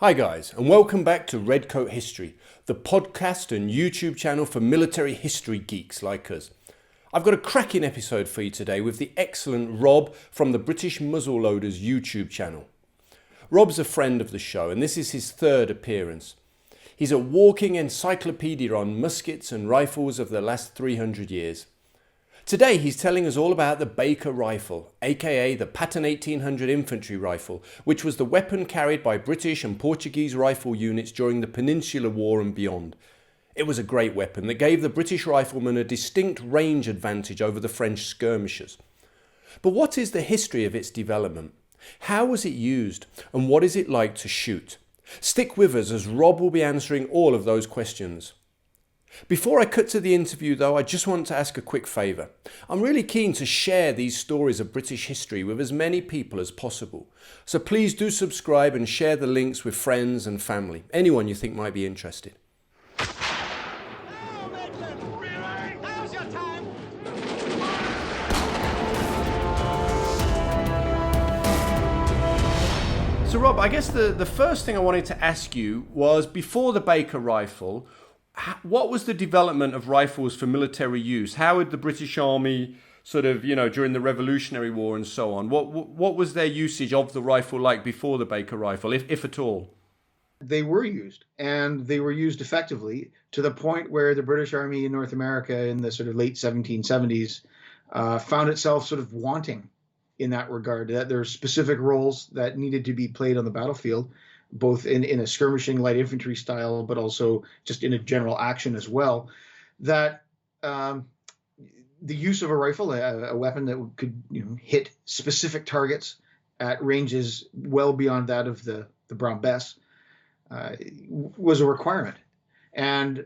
Hi guys, and welcome back to Redcoat History, the podcast and YouTube channel for military history geeks like us. I've got a cracking episode for you today with the excellent Rob from the Britishmuzzleloaders YouTube channel. Rob's a friend of the show and this is his third appearance. He's a walking encyclopedia on muskets and rifles of the last 300 years. Today he's telling us all about the Baker Rifle, aka the Pattern 1800 Infantry Rifle, which was the weapon carried by British and Portuguese rifle units during the Peninsular War and beyond. It was a great weapon that gave the British riflemen a distinct range advantage over the French skirmishers. But what is the history of its development? How was it used? And what is it like to shoot? Stick with us as Rob will be answering all of those questions. Before I cut to the interview though, I just want to ask a quick favour. I'm really keen to share these stories of British history with as many people as possible. So please do subscribe and share the links with friends and family, anyone you think might be interested. So Rob, I guess the first thing I wanted to ask you was, before the Baker Rifle, what was the development of rifles for military use? How did the British Army during the Revolutionary War and so on, what was their usage of the rifle like before the Baker Rifle, if at all? They were used, and they were used effectively to the point where the British Army in North America in the sort of late 1770s found itself sort of wanting in that regard, that there are specific roles that needed to be played on the battlefield, both in a skirmishing light infantry style, but also just in a general action as well, that the use of a rifle, a weapon that could hit specific targets at ranges well beyond that of the Brown Bess, was a requirement. And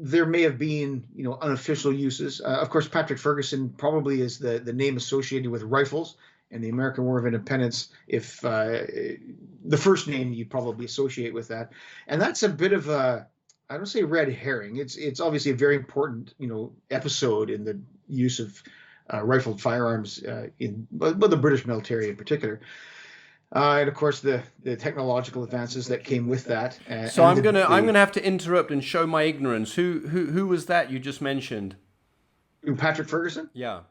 there may have been unofficial uses. Of course, Patrick Ferguson probably is the name associated with rifles and the American War of Independence, if the first name you probably associate with that. And that's a bit of a, I don't say red herring. It's obviously a very important episode in the use of rifled firearms in the British military in particular. And of course the technological advances that came with that. So I'm gonna have to interrupt and show my ignorance. Who was that you just mentioned? Patrick Ferguson? Yeah.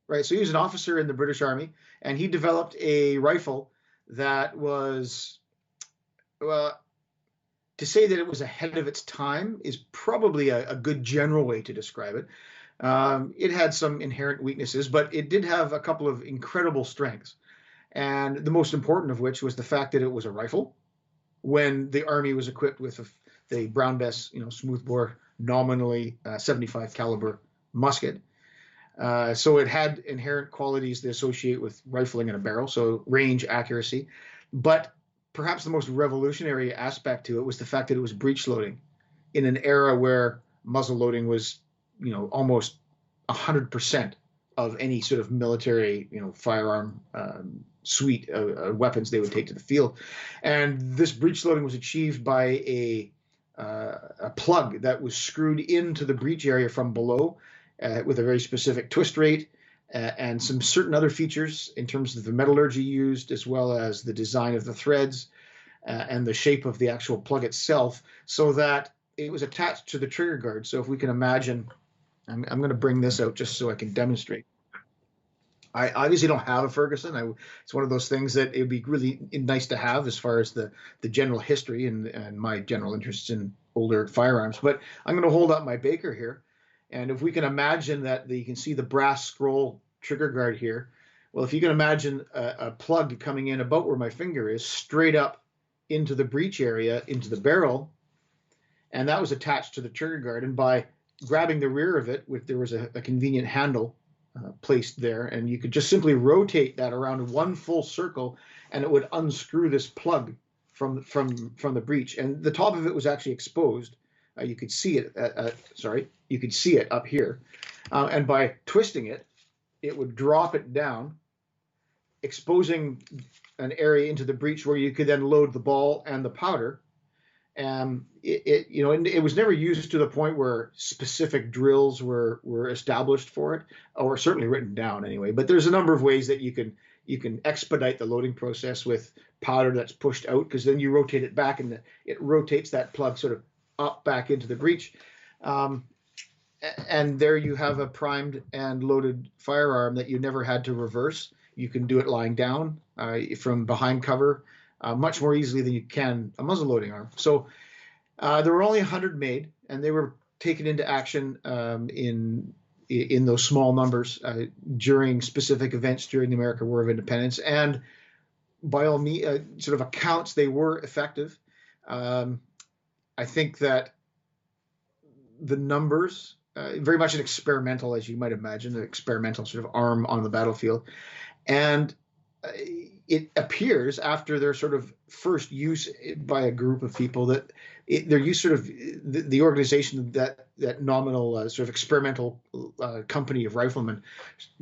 Right. So he was an officer in the British Army, and he developed a rifle that was, well, to say that it was ahead of its time is probably a good general way to describe it. It had some inherent weaknesses, but it did have a couple of incredible strengths. And the most important of which was the fact that it was a rifle when the Army was equipped with the Brown Bess, smoothbore, nominally 75 caliber musket. So it had inherent qualities that associate with rifling in a barrel, so range, accuracy. But perhaps the most revolutionary aspect to it was the fact that it was breech loading in an era where muzzle loading was, almost 100% of any sort of military, firearm suite of weapons they would take to the field. And this breech loading was achieved by a plug that was screwed into the breech area from below, with a very specific twist rate and some certain other features in terms of the metallurgy used, as well as the design of the threads and the shape of the actual plug itself, so that it was attached to the trigger guard. So if we can imagine, I'm going to bring this out just so I can demonstrate. I obviously don't have a Ferguson. It's one of those things that it would be really nice to have as far as the general history and my general interest in older firearms. But I'm going to hold up my Baker here. And if we can imagine that you can see the brass scroll trigger guard here. Well, if you can imagine a plug coming in about where my finger is, straight up into the breech area, into the barrel, and that was attached to the trigger guard. And by grabbing the rear of it, there was a convenient handle placed there, and you could just simply rotate that around one full circle, and it would unscrew this plug from the breech. And the top of it was actually exposed. You could see it. You could see it up here, and by twisting it, it would drop it down, exposing an area into the breech where you could then load the ball and the powder. And it was never used to the point where specific drills were established for it, or certainly written down anyway. But there's a number of ways that you can expedite the loading process with powder that's pushed out, because then you rotate it back and it rotates that plug sort of up back into the breech. And there you have a primed and loaded firearm that you never had to reverse. You can do it lying down from behind cover much more easily than you can a muzzleloading arm. So there were only 100 made, and they were taken into action in those small numbers during specific events during the American War of Independence. And by all means, sort of accounts, they were effective. I think that the numbers, very much an experimental, as you might imagine, an experimental sort of arm on the battlefield. And it appears after their sort of first use by a group of people that their use sort of the organization, that nominal sort of experimental company of riflemen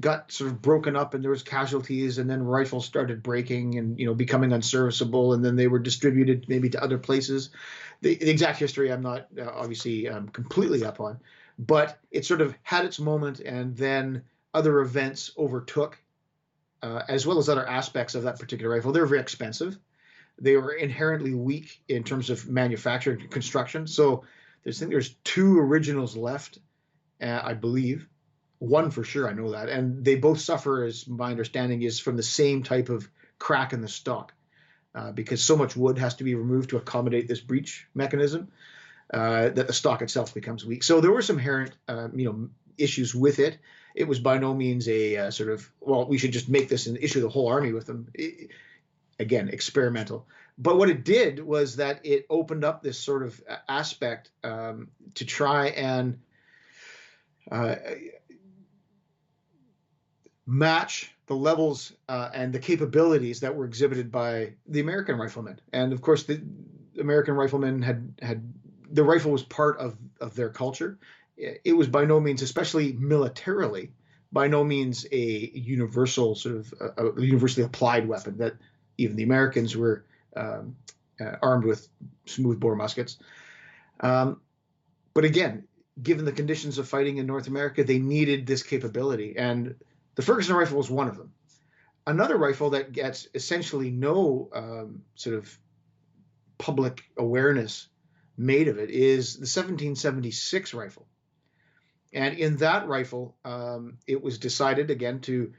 got sort of broken up, and there was casualties, and then rifles started breaking and becoming unserviceable, and then they were distributed maybe to other places. The exact history I'm not obviously completely up on, but it sort of had its moment, and then other events overtook, as well as other aspects of that particular rifle. They're very expensive. They were inherently weak in terms of manufacturing and construction. So there's 2 originals left, I believe. 1 for sure, I know that. And they both suffer, as my understanding is, from the same type of crack in the stock, because so much wood has to be removed to accommodate this breech mechanism that the stock itself becomes weak. So there were some inherent issues with it. It was by no means a sort of, well, we should just make this and issue the whole army with them. Again, experimental. But what it did was that it opened up this sort of aspect to try and match the levels and the capabilities that were exhibited by the American riflemen. And of course, the American riflemen had the rifle was part of their culture. It was by no means, especially militarily, by no means a universal sort of a universally applied weapon that even the Americans were armed with smoothbore muskets. But again, given the conditions of fighting in North America, they needed this capability. And the Ferguson rifle was one of them. Another rifle that gets essentially no sort of public awareness made of it is the 1776 rifle. And in that rifle, it was decided again to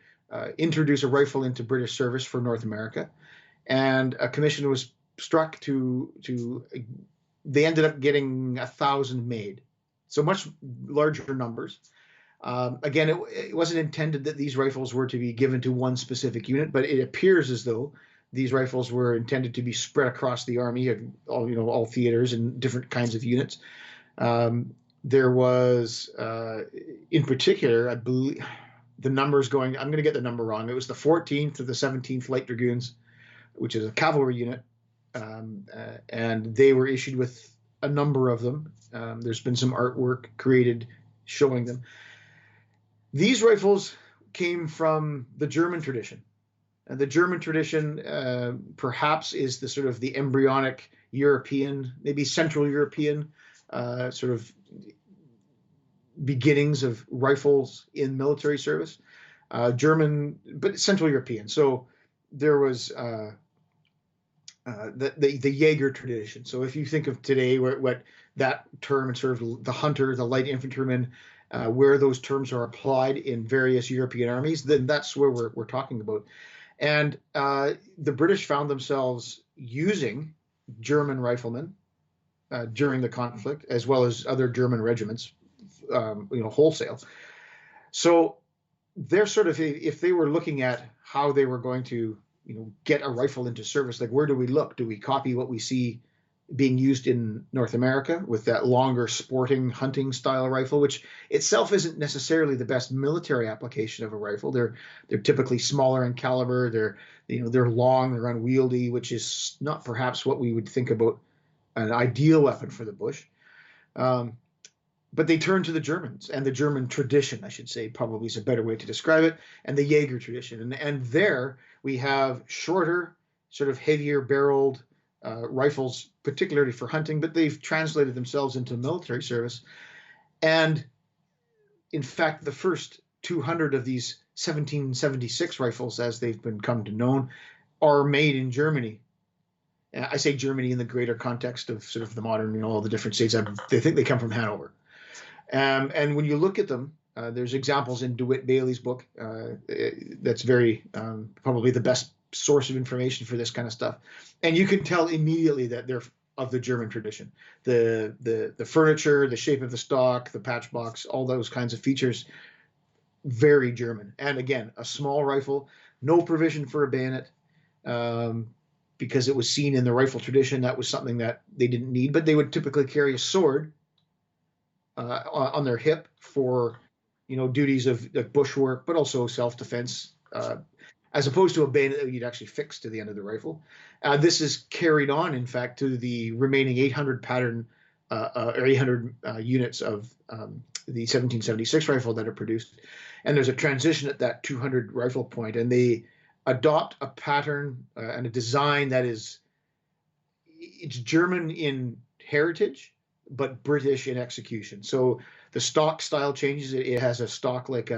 introduce a rifle into British service for North America. And a commission was struck to they ended up getting 1,000 made. So much larger numbers. Again, it wasn't intended that these rifles were to be given to one specific unit, but it appears as though these rifles were intended to be spread across the army, all theaters and different kinds of units. There was, in particular, I believe the numbers going, I'm going to get the number wrong. It was the 14th to the 17th Light Dragoons, which is a cavalry unit. And they were issued with a number of them. There's been some artwork created showing them. These rifles came from the German tradition. And the German tradition perhaps is the sort of the embryonic European, maybe Central European sort of beginnings of rifles in military service. German, but Central European. So there was the Jaeger tradition. So if you think of today, what that term and sort of the hunter, the light infantryman, where those terms are applied in various European armies, then that's where we're talking about. And the British found themselves using German riflemen during the conflict, as well as other German regiments, wholesale. So they're sort of, if they were looking at how they were going to, get a rifle into service, like where do we look? Do we copy what we see being used in North America with that longer sporting hunting style rifle, which itself isn't necessarily the best military application of a rifle. They're typically smaller in caliber. They're long, they're unwieldy, which is not perhaps what we would think about an ideal weapon for the bush. But they turned to the Germans, and the German tradition, I should say, probably is a better way to describe it, and the Jaeger tradition. And there we have shorter, sort of heavier barreled rifles, particularly for hunting, but they've translated themselves into military service. And in fact, the first 200 of these 1776 rifles, as they've been come to known, are made in Germany I say Germany in the greater context of sort of the modern, all the different states. They think they come from Hanover. And when you look at them, there's examples in DeWitt Bailey's book. That's very probably the best source of information for this kind of stuff. And you can tell immediately that they're of the German tradition. The furniture, the shape of the stock, the patch box, all those kinds of features, very German. And again, a small rifle, no provision for a bayonet, because it was seen in the rifle tradition that was something that they didn't need. But they would typically carry a sword on their hip for, duties of bushwork, but also self-defense, as opposed to a bayonet that you'd actually fix to the end of the rifle. This is carried on, in fact, to the remaining 800 pattern or 800 units of the 1776 rifle that are produced. And there's a transition at that 200 rifle point, and they adopt a pattern and a design that it's German in heritage, but British in execution. So the stock style changes. It has a stock like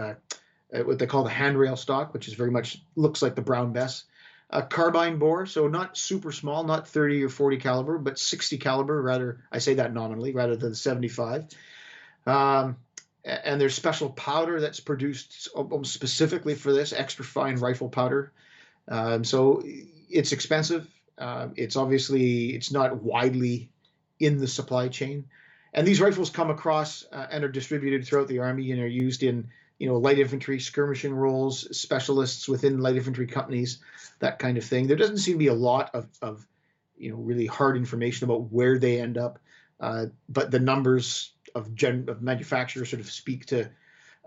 what they call the handrail stock, which is very much looks like the Brown Bess. A carbine bore, so not super small, not 30 or 40 caliber, but 60 caliber, rather, I say that nominally, rather than 75. And there's special powder that's produced almost specifically for this, extra fine rifle powder. So it's expensive. It's not widely in the supply chain. And these rifles come across and are distributed throughout the Army and are used in, light infantry, skirmishing roles, specialists within light infantry companies, that kind of thing. There doesn't seem to be a lot of really hard information about where they end up, but the numbers of manufacturers sort of speak to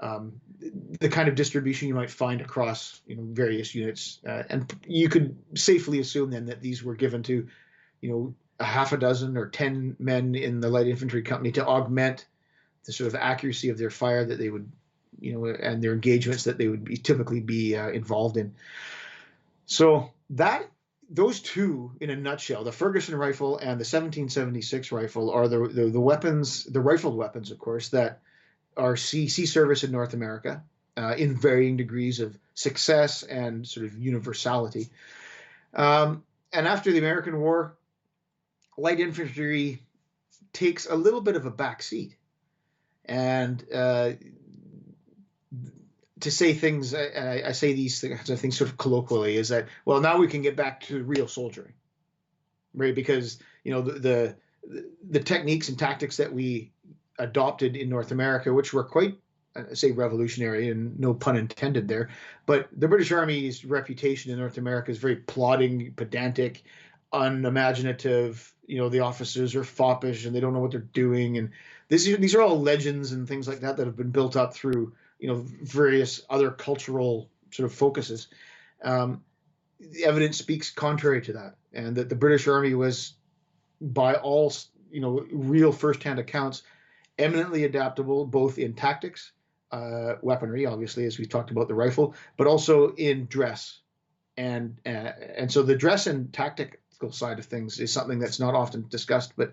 the kind of distribution you might find across various units, and you could safely assume then that these were given to a half a dozen or 10 men in the light infantry company to augment the sort of accuracy of their fire that they would and their engagements that they would typically be involved in. So those two, in a nutshell, the Ferguson rifle and the 1776 rifle, are the weapons, the rifled weapons, of course, that are sea service in North America in varying degrees of success and sort of universality. And after the American War, light infantry takes a little bit of a back seat. And to say things, I say these kinds of things sort of colloquially, is that, well, now we can get back to real soldiering, right? Because, the techniques and tactics that we adopted in North America, which were quite, say, revolutionary, and no pun intended there, but the British Army's reputation in North America is very plodding, pedantic, unimaginative. The officers are foppish and they don't know what they're doing. And these are all legends and things like that have been built up through various other cultural sort of focuses. The evidence speaks contrary to that, and that the British Army was, by all real firsthand accounts, eminently adaptable, both in tactics, weaponry, obviously, as we talked about the rifle, but also in dress. And so the dress and tactical side of things is something that's not often discussed. But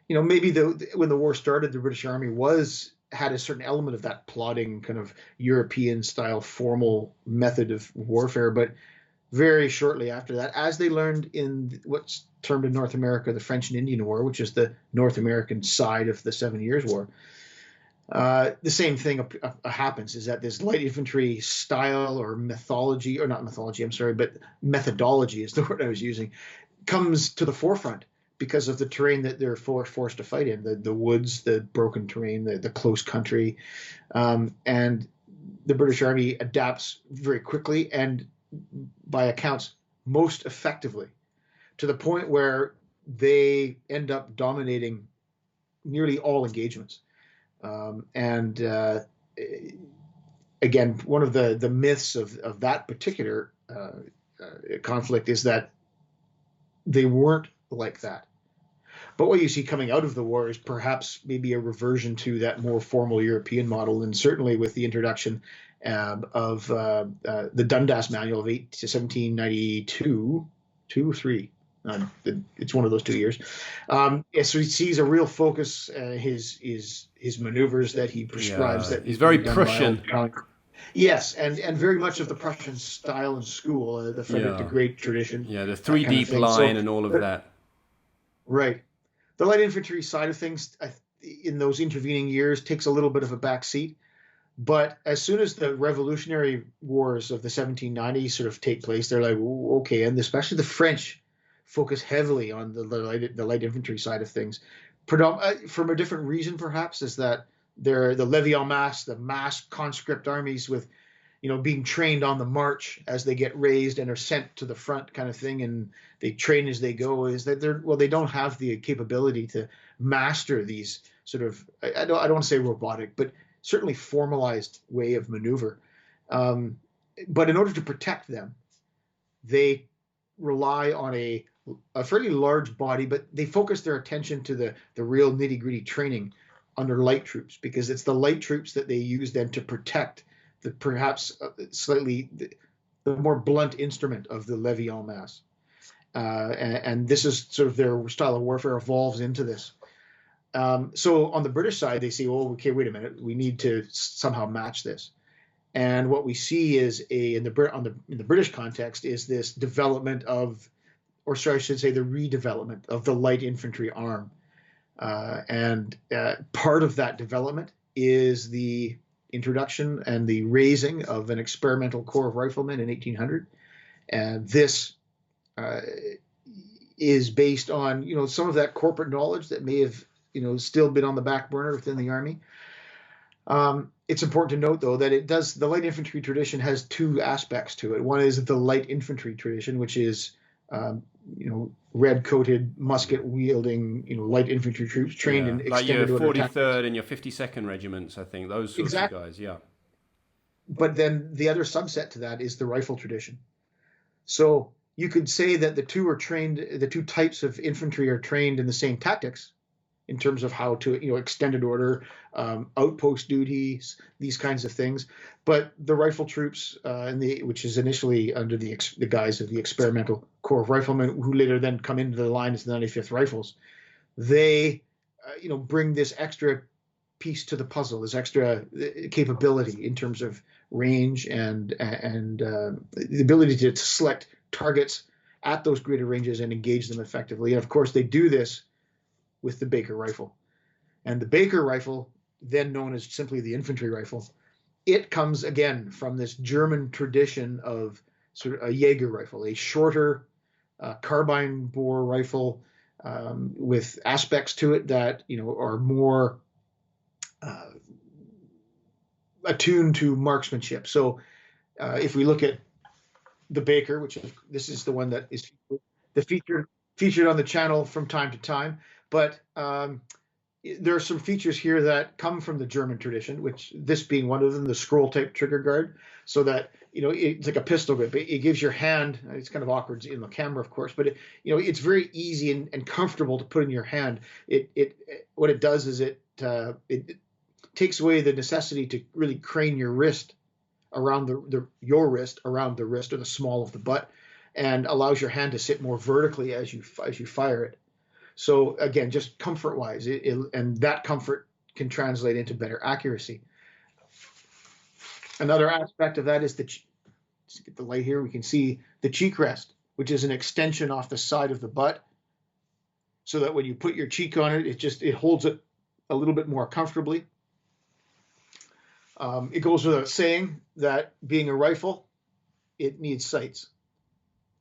maybe when the war started, the British Army had a certain element of that plodding kind of European style formal method of warfare. But very shortly after that, as they learned in what's termed in North America the French and Indian War, which is the North American side of the 7 Years' War, the same thing happens, is that this light infantry style or mythology, or not mythology, I'm sorry, but methodology is the word I was using, comes to the forefront because of the terrain that they're forced to fight in, the woods, the broken terrain, the close country. And the British Army adapts very quickly and, by accounts, most effectively, to the point where they end up dominating nearly all engagements. Again, one of the myths of that particular conflict is that they weren't like that. But what you see coming out of the war is perhaps maybe a reversion to that more formal European model, and certainly with the introduction of the Dundas Manual of 1792, 3. It's one of those 2 years. So he sees a real focus, his maneuvers that he prescribes. Yeah, that he's very Prussian. Yes, and very much of the Prussian style and school, the Frederick the Yeah, Great tradition, yeah, the that three kind of deep thing. So, line and all of that. right. The light infantry side of things in those intervening years takes a little bit of a back seat. But as soon as the Revolutionary Wars of the 1790s sort of take place, they're like, okay, and especially the French focus heavily on the light infantry side of things, from a different reason perhaps, is that they're the levy en masse, the mass conscript armies with being trained on the march as they get raised and are sent to the front kind of thing, and they train as they go, is that they don't have the capability to master these sort of, I don't want to say robotic, but certainly formalized way of maneuver. But in order to protect them, they rely on a fairly large body, but they focus their attention to the real nitty gritty training under light troops, because it's the light troops that they use then to protect the perhaps slightly the more blunt instrument of the levy en masse. And this is sort of their style of warfare evolves into this. So on the British side, they say, "Oh, okay, wait a minute, we need to somehow match this." And what we see is in the British context is this development of, or sorry, I should say, the redevelopment of the light infantry arm. And part of that development is the introduction and the raising of an experimental corps of riflemen in 1800. And this is based on some of that corporate knowledge that may have still been on the back burner within the army. It's important to note, though, that the light infantry tradition has two aspects to it. One is the light infantry tradition, which is red-coated, musket-wielding, light infantry troops trained in Like your extended order tactics. 43rd and your 52nd regiments, I think, those sorts of Exactly. guys. Yeah. But then the other subset to that is the rifle tradition. So you could say that the two types of infantry are trained in the same tactics in terms of how to, extended order, outpost duties, these kinds of things. But the rifle troops, which is initially under the guise of the Experimental Corps of Riflemen, who later then come into the line as the 95th Rifles, they, bring this extra piece to the puzzle, this extra capability in terms of range and the ability to select targets at those greater ranges and engage them effectively. And of course, they do this with the Baker rifle. And the Baker rifle, then known as simply the infantry rifle, it comes again from this German tradition of sort of a Jaeger rifle, a shorter carbine bore rifle with aspects to it that are more attuned to marksmanship. So if we look at the Baker, this is the one that is featured on the channel from time to time, but there are some features here that come from the German tradition, which this being one of them, the scroll type trigger guard, so that it's like a pistol grip. It gives your hand. It's kind of awkward in the camera, of course, but it's very easy and comfortable to put in your hand. What it does is it takes away the necessity to really crane your wrist around your wrist around the wrist or the small of the butt, and allows your hand to sit more vertically as you fire it. So again, just comfort-wise, and that comfort can translate into better accuracy. Another aspect of that is let's get the light here. We can see the cheek rest, which is an extension off the side of the butt, so that when you put your cheek on it, it holds it a little bit more comfortably. It goes without saying that being a rifle, it needs sights.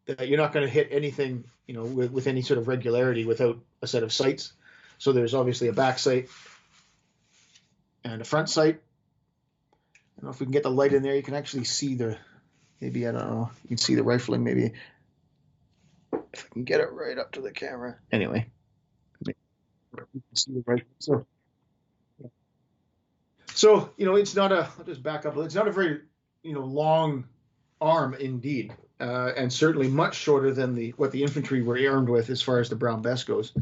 That you're not going to hit anything, with any sort of regularity without a set of sights. So there's obviously a back sight and a front sight. I don't know if we can get the light in there. You can actually see maybe, I don't know, you can see the rifling maybe. If I can get it right up to the camera. Anyway, you can see the rifle. So it's not I'll just back up. It's not a very, long arm indeed. And certainly much shorter than what the infantry were armed with as far as the Brown Bess goes.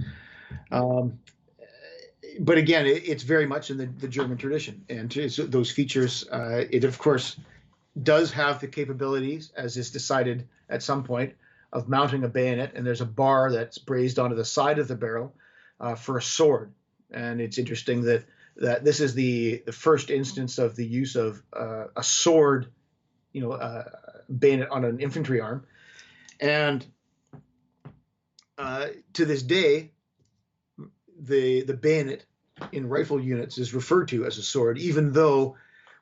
But again, it's very much in the German tradition. And those features, it of course does have the capabilities, as is decided at some point, of mounting a bayonet. And there's a bar that's brazed onto the side of the barrel for a sword. And it's interesting that that this is the first instance of the use of a sword, bayonet on an infantry arm. And to this day, the bayonet in rifle units is referred to as a sword, even though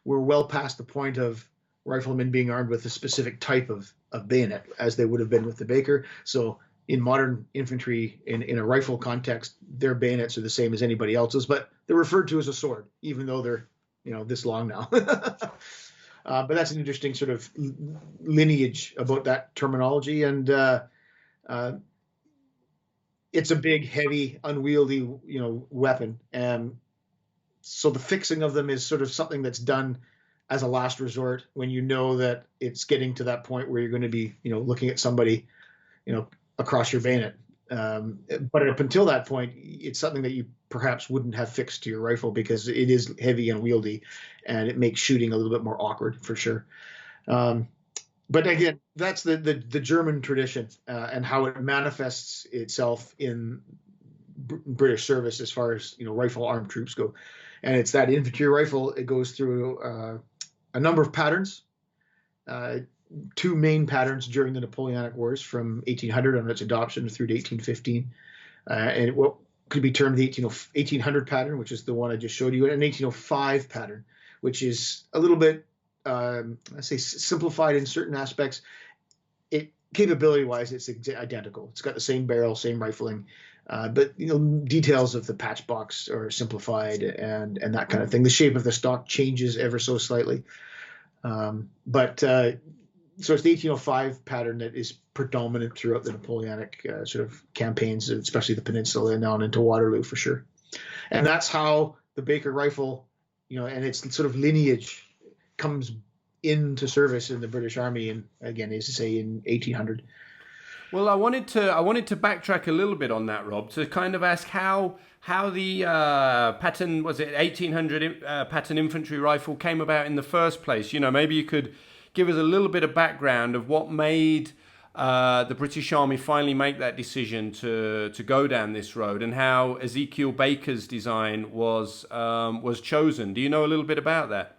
we're well past the point of riflemen being armed with a specific type of bayonet, as they would have been with the Baker. So in modern infantry, in a rifle context, their bayonets are the same as anybody else's, but they're referred to as a sword, even though they're this long now. But that's an interesting sort of lineage about that terminology, and it's a big, heavy, unwieldy, weapon, and so the fixing of them is sort of something that's done as a last resort when you know that it's getting to that point where you're going to be, looking at somebody, across your bayonet. But up until that point, it's something that you perhaps wouldn't have fixed to your rifle because it is heavy and wieldy, and it makes shooting a little bit more awkward for sure. But again, that's the German tradition and how it manifests itself in British service as far as rifle armed troops go. And it's that infantry rifle. It goes through a number of patterns. Two main patterns during the Napoleonic Wars from 1800 on its adoption through to 1815. And what could be termed the 1800 pattern, which is the one I just showed you, and an 1805 pattern, which is a little bit, let's say, simplified in certain aspects. Capability-wise, it's identical. It's got the same barrel, same rifling, but details of the patch box are simplified and that kind of thing. The shape of the stock changes ever so slightly. So it's the 1805 pattern that is predominant throughout the Napoleonic sort of campaigns, especially the Peninsula and on into Waterloo for sure. And that's how the Baker rifle, and its sort of lineage comes into service in the British Army, and again, as I say, in 1800. Well, I wanted to backtrack a little bit on that, Rob, to kind of ask how the pattern, was it 1800 pattern infantry rifle came about in the first place. Maybe you could give us a little bit of background of what made the British Army finally make that decision to go down this road, and how Ezekiel Baker's design was chosen. Do you know a little bit about that?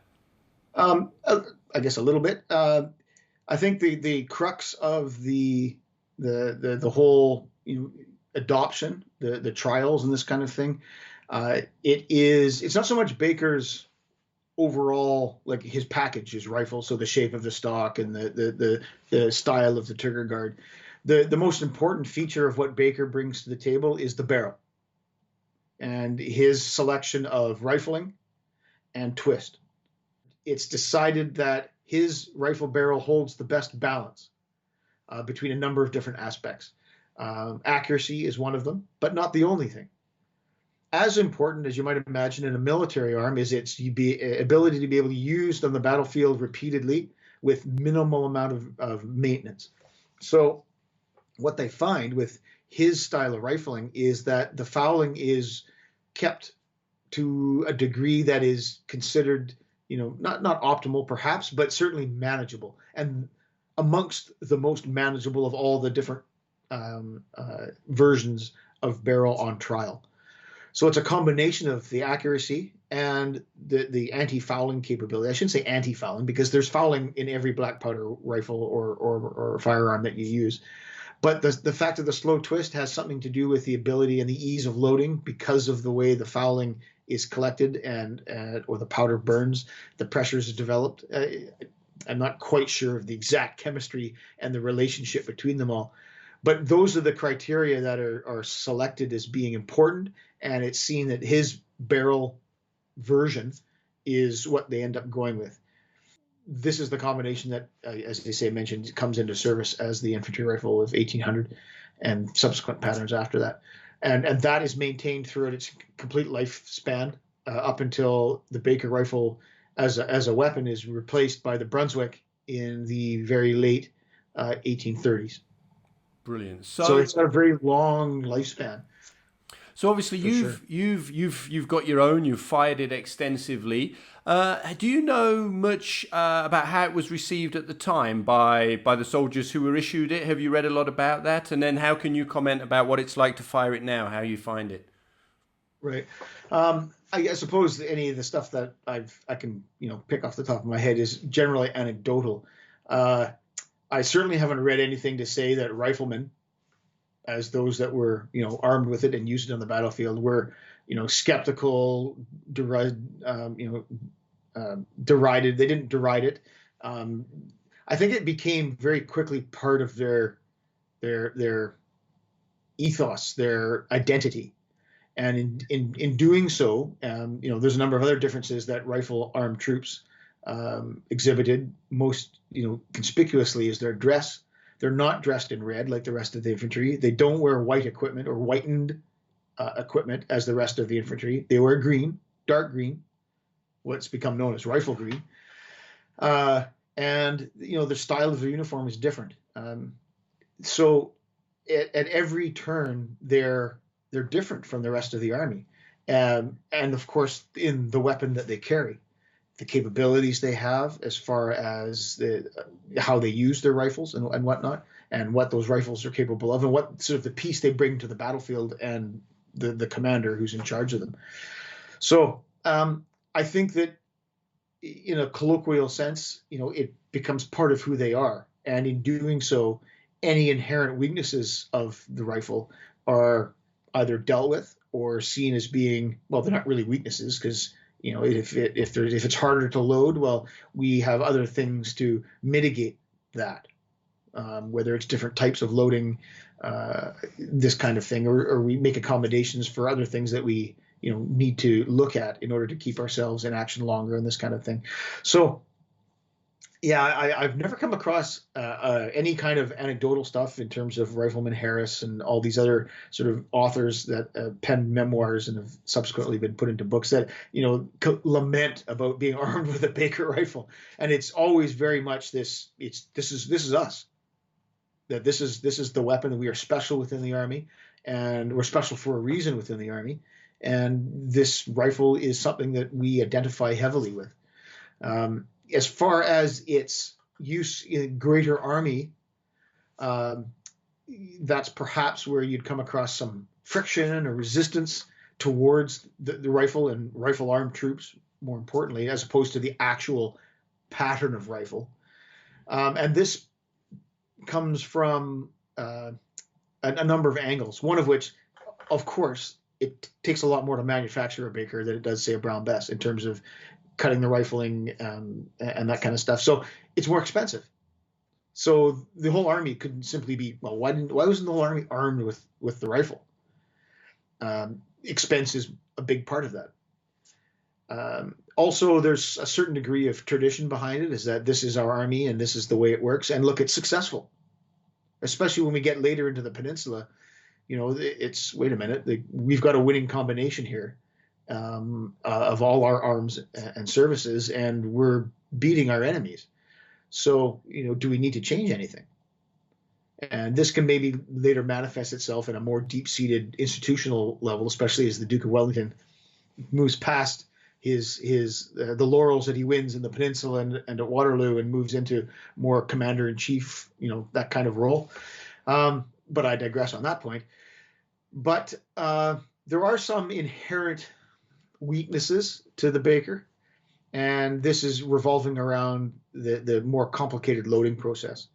I guess a little bit. I think the crux of the whole adoption, the trials and this kind of thing, it's not so much Baker's overall, like his package, his rifle, so the shape of the stock and the style of the trigger guard. The most important feature of what Baker brings to the table is the barrel and his selection of rifling and twist. It's decided that his rifle barrel holds the best balance between a number of different aspects. Accuracy is one of them, but not the only thing. As important as you might imagine in a military arm is its ability to be able to be used on the battlefield repeatedly with minimal amount of maintenance. So what they find with his style of rifling is that the fouling is kept to a degree that is considered, not optimal perhaps, but certainly manageable, and amongst the most manageable of all the different versions of barrel on trial. So it's a combination of the accuracy and the anti-fouling capability. I shouldn't say anti-fouling because there's fouling in every black powder rifle or firearm that you use. But the fact of the slow twist has something to do with the ability and the ease of loading because of the way the fouling is collected or the powder burns, the pressures are developed. I'm not quite sure of the exact chemistry and the relationship between them all. But those are the criteria that are selected as being important, and it's seen that his barrel version is what they end up going with. This is the combination that, as they say, mentioned, comes into service as the infantry rifle of 1800 and subsequent patterns after that. And that is maintained throughout its complete lifespan up until the Baker rifle as a weapon is replaced by the Brunswick in the very late 1830s. Brilliant. So it's got a very long lifespan. So obviously you've got your own. You've fired it extensively. Do you know much about how it was received at the time by the soldiers who were issued it? Have you read a lot about that? And then how can you comment about what it's like to fire it now? How you find it? Right. I suppose any of the stuff that I can pick off the top of my head is generally anecdotal. I certainly haven't read anything to say that riflemen, as those that were armed with it and used it on the battlefield, were skeptical, derided. They didn't deride it. I think it became very quickly part of their ethos, their identity. And in doing so, there's a number of other differences that rifle armed troops exhibited. Most conspicuously is their dress. They're not dressed in red like the rest of the infantry. They don't wear white equipment or whitened equipment as the rest of the infantry. They wear green, dark green, what's become known as rifle green. And the style of their uniform is different. So at every turn, they're different from the rest of the army. And of course, in the weapon that they carry, the capabilities they have as far as how they use their rifles and whatnot, and what those rifles are capable of, and what sort of the piece they bring to the battlefield, and the commander who's in charge of them. So I think that in a colloquial sense, it becomes part of who they are. And in doing so, any inherent weaknesses of the rifle are either dealt with or seen as being, well, they're not really weaknesses, because if it's harder to load, well, we have other things to mitigate that, whether it's different types of loading, this kind of thing, or we make accommodations for other things that we need to look at in order to keep ourselves in action longer, and this kind of thing. So yeah, I've never come across any kind of anecdotal stuff in terms of Rifleman Harris and all these other sort of authors that penned memoirs and have subsequently been put into books that lament about being armed with a Baker rifle. And it's always very much this is us. That this is the weapon, that we are special within the Army, and we're special for a reason within the Army. And this rifle is something that we identify heavily with. As far as its use in greater army, that's perhaps where you'd come across some friction or resistance towards the rifle and rifle armed troops, more importantly, as opposed to the actual pattern of rifle. And this comes from a number of angles, one of which, of course, it takes a lot more to manufacture a Baker than it does, say, a Brown Bess, in terms of cutting the rifling and that kind of stuff. So it's more expensive. So the whole army could simply be, well, why wasn't the whole army armed with the rifle? Expense is a big part of that. Also, there's a certain degree of tradition behind it, is that this is our army and this is the way it works. And look, it's successful, especially when we get later into the peninsula. It's, wait a minute, we've got a winning combination here. Of all our arms and services, and we're beating our enemies. So, do we need to change anything? And this can maybe later manifest itself in a more deep-seated institutional level, especially as the Duke of Wellington moves past the laurels that he wins in the Peninsula and at Waterloo, and moves into more commander-in-chief, that kind of role. But I digress on that point. But there are some inherent weaknesses to the Baker, and this is revolving around the more complicated loading process.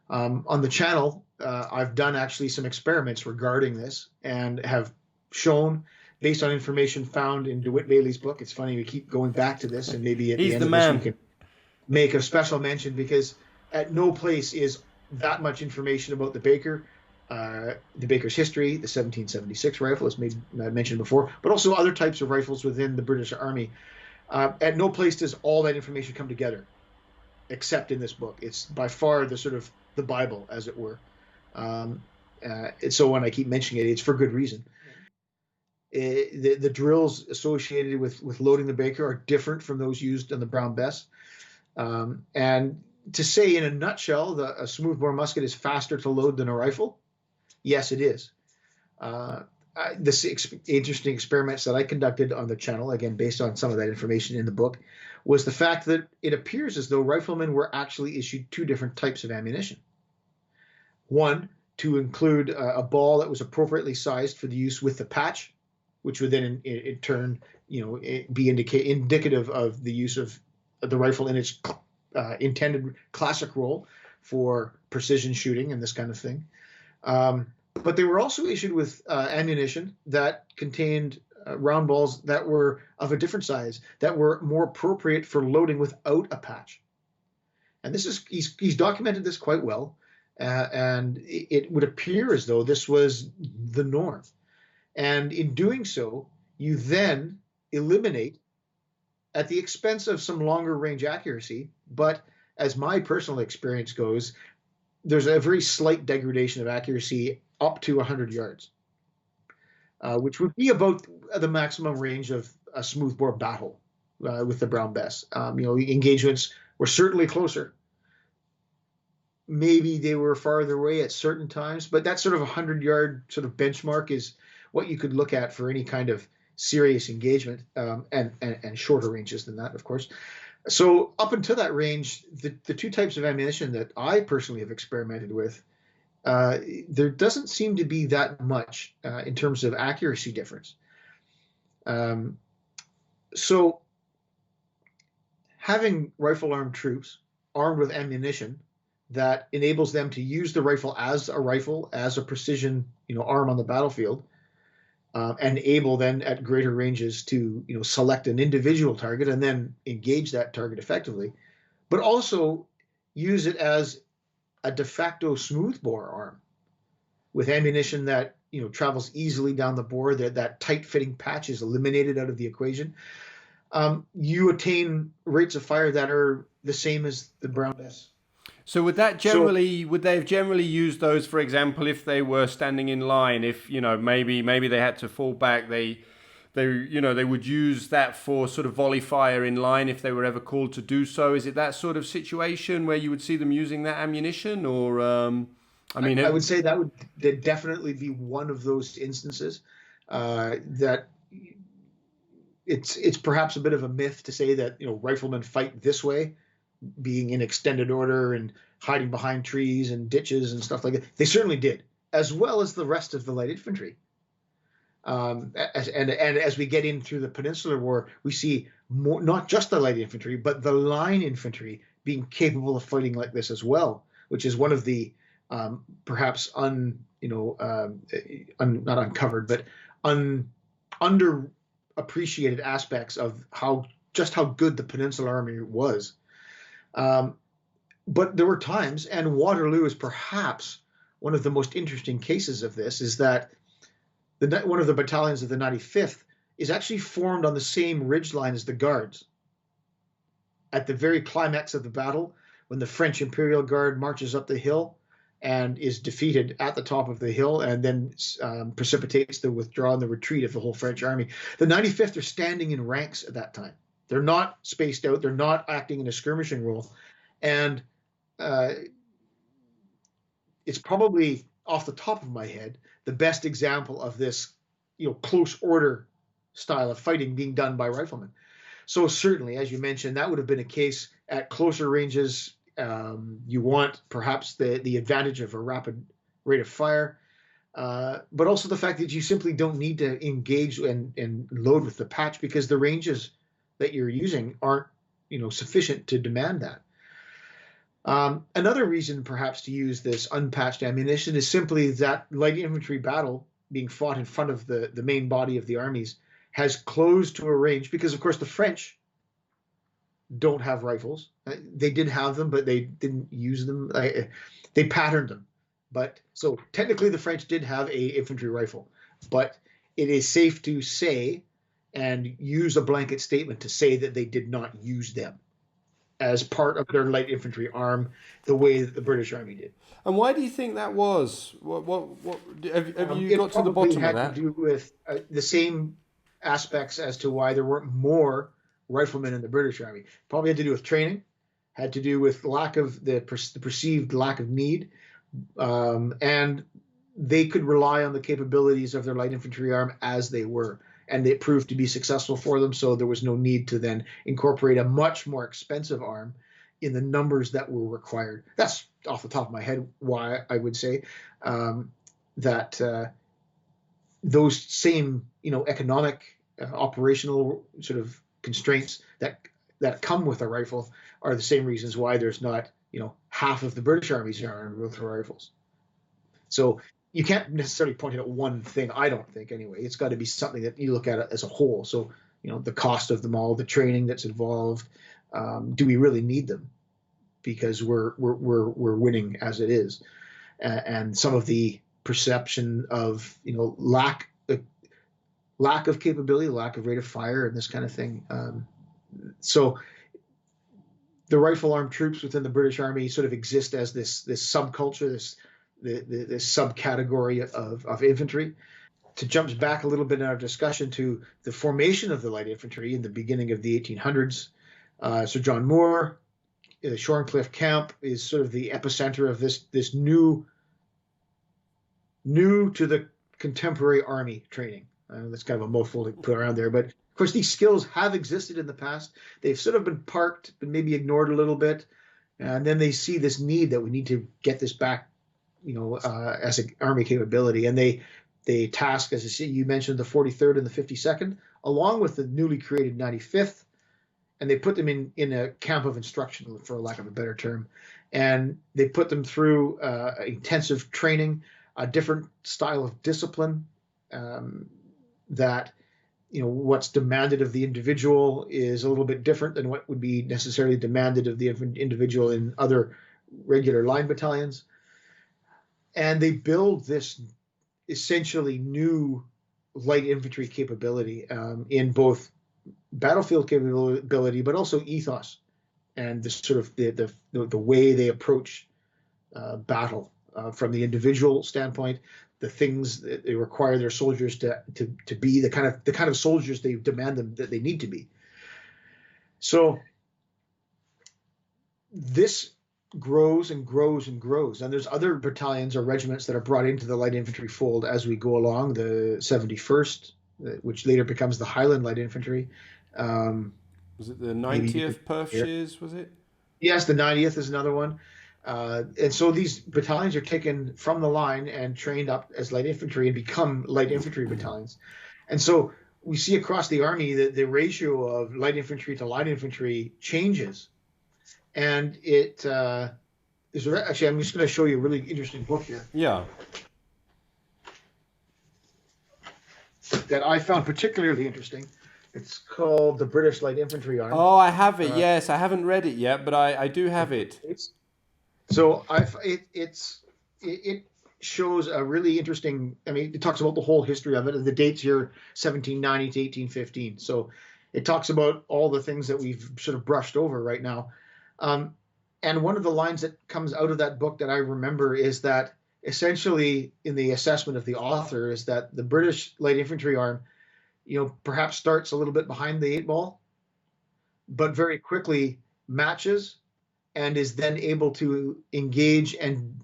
On the channel, I've done actually some experiments regarding this, and have shown, based on information found in DeWitt Bailey's book. It's funny, we keep going back to this, and maybe at the end of this we can make a special mention, because at no place is that much information about the Baker. The Baker's history, the 1776 rifle, as mentioned before, but also other types of rifles within the British Army. At no place does all that information come together, except in this book. It's by far the Bible, as it were. So when I keep mentioning it, it's for good reason. The drills associated with loading the Baker are different from those used on the Brown Bess. And to say in a nutshell, a smoothbore musket is faster to load than a rifle, yes, it is. This interesting experiments that I conducted on the channel, again, based on some of that information in the book, was the fact that it appears as though riflemen were actually issued two different types of ammunition. One, to include a ball that was appropriately sized for the use with the patch, which would then in turn, be indicative of the use of the rifle in its intended classic role for precision shooting and this kind of thing. But they were also issued with ammunition that contained round balls that were of a different size, that were more appropriate for loading without a patch. And he's documented this quite well, and it would appear as though this was the norm. And in doing so, you then eliminate, at the expense of some longer range accuracy, but as my personal experience goes, there's a very slight degradation of accuracy up to 100 yards, which would be about the maximum range of a smoothbore battle with the Brown Bess. Engagements were certainly closer. Maybe they were farther away at certain times, but that sort of 100-yard sort of benchmark is what you could look at for any kind of serious engagement, and shorter ranges than that, of course. So up until that range, the two types of ammunition that I personally have experimented with, there doesn't seem to be that much in terms of accuracy difference. So having rifle-armed troops armed with ammunition that enables them to use the rifle, as a precision, arm on the battlefield, and able then at greater ranges to, select an individual target and then engage that target effectively, but also use it as a de facto smoothbore arm with ammunition that, travels easily down the bore, that tight-fitting patch is eliminated out of the equation. You attain rates of fire that are the same as the Brown Bess. So would they have generally used those, for example, if they were standing in line, if, maybe they had to fall back, they would use that for sort of volley fire in line if they were ever called to do so? Is it that sort of situation where you would see them using that ammunition, or, I would say that would definitely be one of those instances, that it's perhaps a bit of a myth to say that, riflemen fight this way, being in extended order and hiding behind trees and ditches and stuff like that. They certainly did, as well as the rest of the light infantry. And as we get in through the Peninsular War, we see more, not just the light infantry, but the line infantry being capable of fighting like this as well, which is one of the perhaps not uncovered, but underappreciated aspects of how good the Peninsular Army was. But there were times, and Waterloo is perhaps one of the most interesting cases of this, is that one of the battalions of the 95th is actually formed on the same ridgeline as the Guards. At the very climax of the battle, when the French Imperial Guard marches up the hill and is defeated at the top of the hill and then precipitates the withdrawal and the retreat of the whole French army, the 95th are standing in ranks at that time. They're not spaced out. They're not acting in a skirmishing role. And it's probably, off the top of my head, the best example of this, close order style of fighting being done by riflemen. So certainly, as you mentioned, that would have been a case at closer ranges. You want perhaps the advantage of a rapid rate of fire, but also the fact that you simply don't need to engage and load with the patch because the ranges that you're using aren't, sufficient to demand that. Another reason perhaps to use this unpatched ammunition is simply that light infantry battle being fought in front of the main body of the armies has closed to a range because, of course, the French don't have rifles. They did have them, but they didn't use them. They patterned them. But so technically the French did have a infantry rifle, but it is safe to say and use a blanket statement to say that they did not use them as part of their light infantry arm the way that the British Army did. And why do you think that was? What have you got to the bottom of that? It had to do with the same aspects as to why there weren't more riflemen in the British Army. Probably had to do with training, had to do with the perceived lack of need, and they could rely on the capabilities of their light infantry arm as they were. And it proved to be successful for them, so there was no need to then incorporate a much more expensive arm in the numbers that were required. That's off the top of my head why I would say that those same, economic, operational sort of constraints that come with a rifle are the same reasons why there's not, half of the British Army's armed with rifles. So you can't necessarily point at one thing, I don't think, anyway. It's got to be something that you look at it as a whole. So, the cost of them all, the training that's involved. Do we really need them? Because we're winning as it is, and some of the perception of lack of capability, lack of rate of fire, and this kind of thing. So the rifle armed troops within the British Army sort of exist as this subculture, this subcategory of infantry. To jump back a little bit in our discussion to the formation of the light infantry in the beginning of the 1800s, Sir John Moore, the Shorncliffe camp is sort of the epicenter of this new to the contemporary army training. That's kind of a mouthful to put around there, but of course these skills have existed in the past. They've sort of been parked, been maybe ignored a little bit, and then they see this need that we need to get this back, as an army capability, and they task, as you mentioned, the 43rd and the 52nd, along with the newly created 95th, and they put them in a camp of instruction, for lack of a better term, and they put them through intensive training, a different style of discipline, that what's demanded of the individual is a little bit different than what would be necessarily demanded of the individual in other regular line battalions. And they build this essentially new light infantry capability, in both battlefield capability, but also ethos and the sort of the way they approach battle, from the individual standpoint, the things that they require their soldiers to be, the kind of soldiers they demand them that they need to be. So this grows and grows and grows, and there's other battalions or regiments that are brought into the light infantry fold as we go along. The 71st, which later becomes the Highland Light Infantry. Was it the 90th Perthshires, was it? Yes, the 90th is another one. And so these battalions are taken from the line and trained up as light infantry and become light infantry battalions. And so we see across the army that the ratio of light infantry to light infantry changes. And it is actually, I'm just going to show you a really interesting book here. Yeah. That I found particularly interesting. It's called The British Light Infantry Arm. Oh, I have it. Yes, I haven't read it yet, but I do have it. So it shows a really interesting. I mean, it talks about the whole history of it. The dates here, 1790 to 1815. So it talks about all the things that we've sort of brushed over right now. And one of the lines that comes out of that book that I remember is that essentially, in the assessment of the author, is that the British Light Infantry Arm, perhaps starts a little bit behind the eight ball, but very quickly matches and is then able to engage and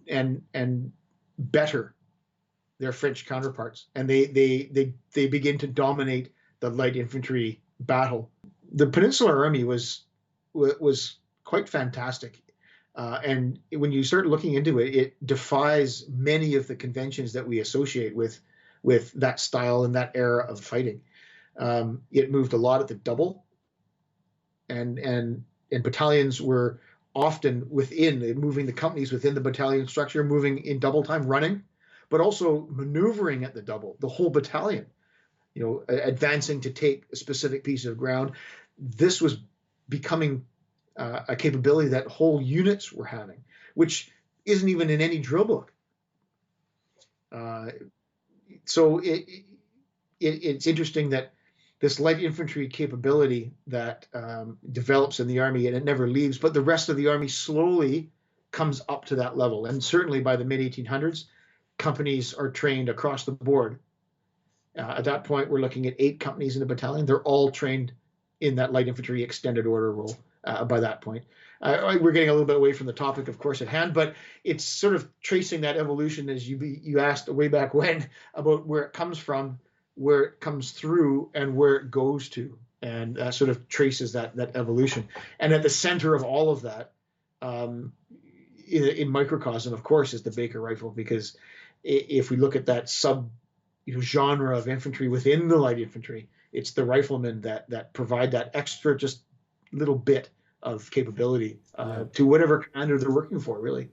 better their French counterparts, and they begin to dominate the light infantry battle. The Peninsular Army was quite fantastic. And when you start looking into it, it defies many of the conventions that we associate with that style and that era of fighting. It moved a lot at the double, and battalions were often moving the companies within the battalion structure, moving in double time, running, but also maneuvering at the double, the whole battalion, advancing to take a specific piece of ground. This was becoming a capability that whole units were having, which isn't even in any drill book. So it's interesting that this light infantry capability that develops in the Army, and it never leaves, but the rest of the Army slowly comes up to that level. And certainly by the mid-1800s, companies are trained across the board. At that point, we're looking at 8 companies in a battalion. They're all trained in that light infantry extended order role. By that point, we're getting a little bit away from the topic, of course, at hand, but it's sort of tracing that evolution, as you asked way back when, about where it comes from, where it comes through, and where it goes to, and sort of traces that evolution. And at the center of all of that, in microcosm, of course, is the Baker rifle, because if we look at that genre of infantry within the light infantry. It's the riflemen that provide that extra just little bit of capability Yeah. to whatever commander they're working for, really.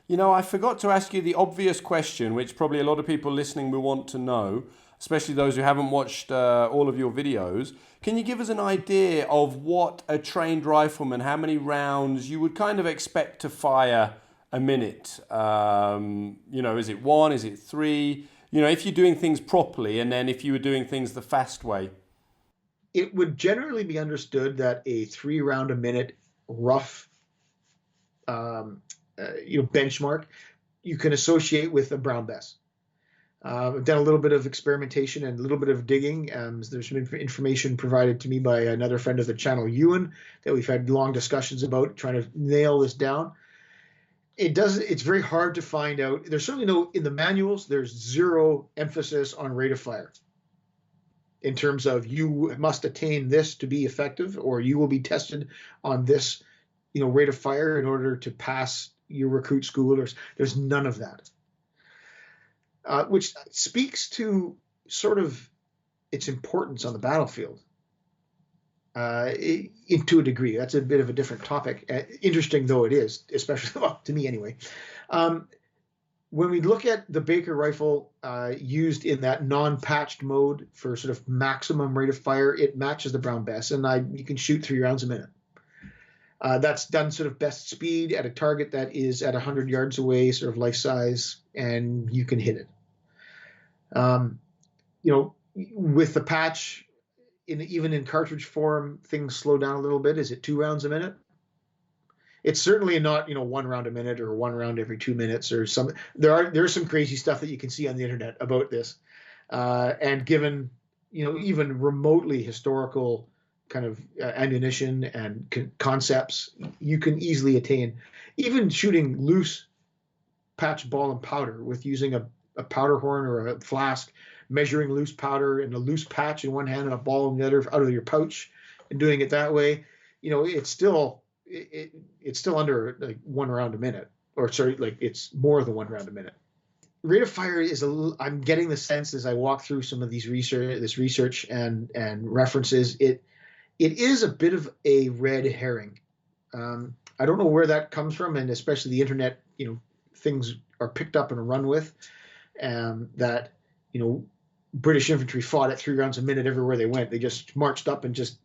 You know, I forgot to ask you the obvious question, which probably a lot of people listening will want to know, especially those who haven't watched all of your videos. Can you give us an idea of what a trained rifleman, how many rounds you would kind of expect to fire a minute? You know, is it one? Is it three? You know, if you're doing things properly, and then if you were doing things the fast way. It would generally be understood that a 3 round a minute rough benchmark you can associate with a brown bess. I've done a little bit of experimentation and a little bit of digging. There's some information provided to me by another friend of the channel, Ewan, that we've had long discussions about trying to nail this down. It's very hard to find out. There's certainly no, in the manuals, there's zero emphasis on rate of fire in terms of you must attain this to be effective, or you will be tested on this, rate of fire in order to pass your recruit school. There's none of that. Which speaks to sort of its importance on the battlefield to a degree. That's a bit of a different topic, interesting though it is, especially well, to me anyway. When we look at the Baker rifle used in that non-patched mode for sort of maximum rate of fire, it matches the brown bess, and you can shoot 3 rounds a minute. That's done sort of best speed at a target that is at 100 yards away, sort of life size, and you can hit it. With the patch, even in cartridge form, things slow down a little bit. Is it 2 rounds a minute? It's certainly not, 1 round a minute or 1 round every 2 minutes or something. There's some crazy stuff that you can see on the internet about this. And given, even remotely historical kind of ammunition and concepts, you can easily attain even shooting loose patch ball and powder with using a powder horn or a flask, measuring loose powder and a loose patch in one hand and a ball in the other out of your pouch, and doing it that way. It's still under like 1 round a minute, or sorry, like it's more than 1 round a minute. Rate of fire is I'm getting the sense as I walk through some of this research and references, it is a bit of a red herring. I don't know where that comes from, and especially the internet, things are picked up and run with, that, British infantry fought at 3 rounds a minute everywhere they went. They just marched up and just,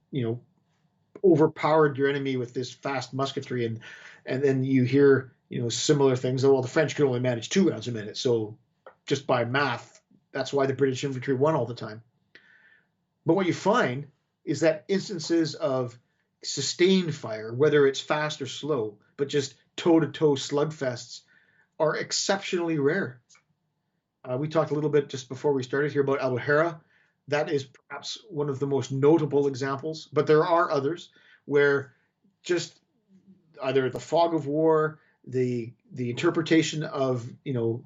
overpowered your enemy with this fast musketry. And then you hear, similar things. Well, the French could only manage 2 rounds a minute. So just by math, that's why the British infantry won all the time. But what you find is that instances of sustained fire, whether it's fast or slow, but just toe-to-toe slugfests, are exceptionally rare. We talked a little bit just before we started here about Albufeira. That is perhaps one of the most notable examples, but there are others where just either the fog of war, the interpretation of